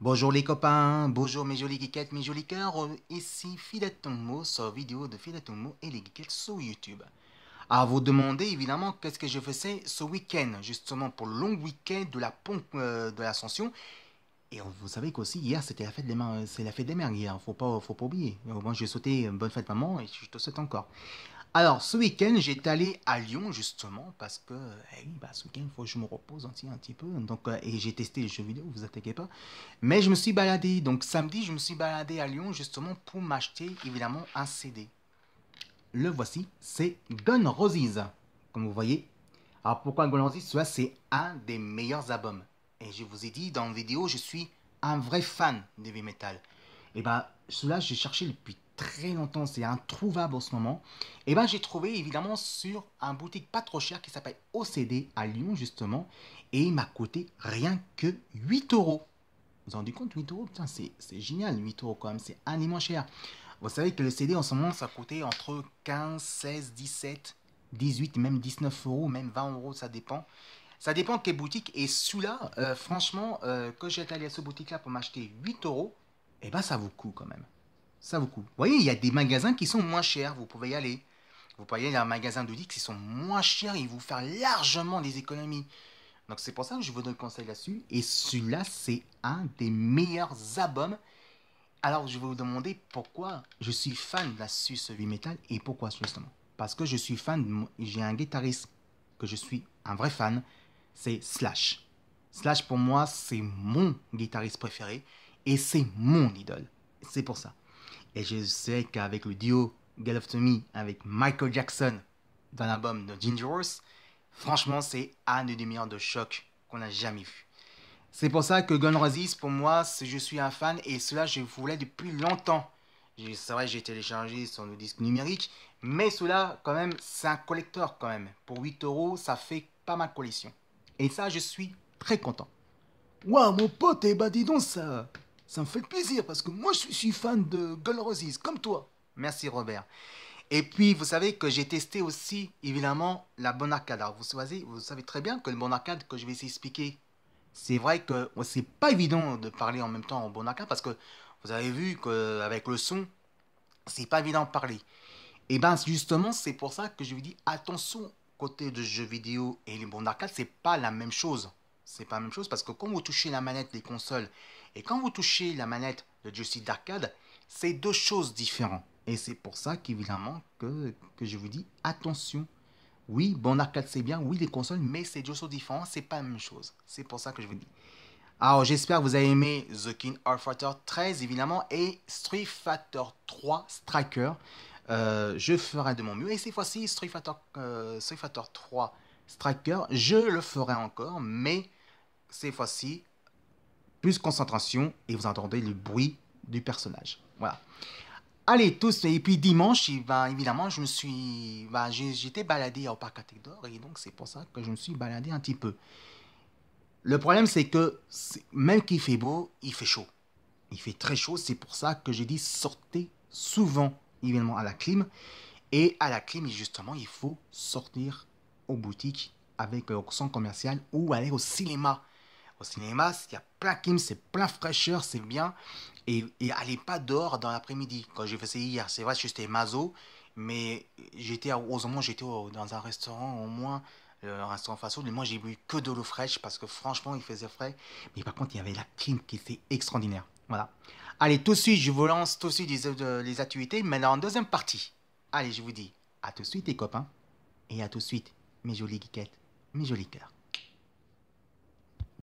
Bonjour les copains, bonjour mes jolies geekettes, mes jolis cœurs, ici Filetonmo sur vidéo de Filetonmo et les geekettes sur YouTube. À vous demander évidemment qu'est-ce que je faisais ce week-end, justement pour le long week-end de la pompe de l'Ascension. Et vous savez qu'aussi hier c'était la fête des mères, c'est la fête des mères hier, faut pas oublier. Moi j'ai sauté bonne fête maman et je te souhaite encore. Alors, ce week-end, j'étais allé à Lyon, justement, parce que oui, ce week-end, il faut que je me repose un petit peu. Donc, et j'ai testé les jeux vidéo, vous inquiétez pas. Mais je me suis baladé, donc samedi, je me suis baladé à Lyon, justement, pour m'acheter, évidemment, un CD. Le voici, c'est Gun Roses, comme vous voyez. Alors, pourquoi Gun Roses? Cela, c'est un des meilleurs albums. Et je vous ai dit dans la vidéo, je suis un vrai fan de heavy metal. Et cela, j'ai cherché depuis très longtemps, c'est introuvable en ce moment. Et j'ai trouvé évidemment sur un boutique pas trop cher qui s'appelle OCD à Lyon justement. Et il m'a coûté rien que 8 euros. Vous vous rendez compte, 8 euros? Putain, c'est génial, 8 euros quand même, c'est infiniment cher. Vous savez que le CD en ce moment, ça coûtait entre 15, 16, 17, 18, même 19 euros, même 20 euros, ça dépend. Ça dépend de quelle boutique. Et celui-là, franchement, quand j'étais allé à ce boutique-là pour m'acheter 8 euros, ça vaut le coup quand même. Ça vaut le coup. Vous voyez, il y a des magasins qui sont moins chers, vous pouvez y aller. Vous pouvez y aller à un magasin de disques qui sont moins chers et vous faire largement des économies. Donc c'est pour ça que je vous donne conseil là-dessus. Et celui-là, c'est un des meilleurs albums. Alors je vais vous demander pourquoi je suis fan de la Suisse Heavy Metal et pourquoi justement. Parce que je suis fan, j'ai un guitariste que je suis un vrai fan, c'est Slash. Slash pour moi, c'est mon guitariste préféré et c'est mon idole. C'est pour ça. Et je sais qu'avec le duo Get of Me avec Michael Jackson dans l'album de Ginger Horse, franchement, c'est un des meilleurs de choc qu'on a jamais vu. C'est pour ça que Gun Roses, pour moi, je suis un fan et cela, je voulais depuis longtemps. C'est vrai, j'ai téléchargé sur le disque numérique, mais cela, quand même, c'est un collector quand même. Pour 8 euros, ça fait pas mal de collection. Et ça, je suis très content. Waouh, mon pote, dis donc, ça me fait plaisir parce que moi, je suis fan de Gun Roses, comme toi. Merci, Robert. Et puis, vous savez que j'ai testé aussi, évidemment, la bonne arcade. Alors, vous savez très bien que le bon arcade que je vais expliquer, c'est vrai que c'est pas évident de parler en même temps en bon arcade parce que vous avez vu qu'avec le son, c'est pas évident de parler. Et justement, c'est pour ça que je vous dis attention côté de jeux vidéo et les bons d'arcade, c'est pas la même chose. C'est pas la même chose parce que quand vous touchez la manette des consoles et quand vous touchez la manette de joystick d'arcade, c'est deux choses différentes. Et c'est pour ça qu'évidemment que je vous dis attention. Oui, bon arcade c'est bien, oui les consoles, mais c'est deux choses différentes, c'est pas la même chose. C'est pour ça que je vous dis. Alors j'espère que vous avez aimé The King of Fighter 13 évidemment et Street Fighter 3 Striker. Je ferai de mon mieux et cette fois-ci Street Fighter 3 Striker, je le ferai encore, mais cette fois-ci plus concentration et vous entendez le bruit du personnage. Voilà. Allez tous et puis dimanche, évidemment, j'étais baladé au parc Athédor et donc c'est pour ça que je me suis baladé un petit peu. Le problème c'est que même qu'il fait beau, il fait chaud. Il fait très chaud, c'est pour ça que j'ai dit sortez souvent évidemment à la clim. Et à la clim, justement, il faut sortir aux boutiques avec le son commercial ou aller au cinéma. Au cinéma, il y a plein de clim, c'est plein fraîcheur, c'est bien. Et allez pas dehors dans l'après-midi. Quand j'ai fait ça hier, c'est vrai que j'étais mazo, mais heureusement, j'étais dans un restaurant au moins, un restaurant fast-food, mais moi j'ai bu que de l'eau fraîche parce que franchement, il faisait frais. Mais par contre, il y avait la clim qui était extraordinaire. Voilà. Allez, tout de suite, je vous lance tout de suite les activités, mais dans la deuxième partie. Allez, je vous dis à tout de suite les copains, et à tout de suite mes jolies geekettes, mes jolis cœurs.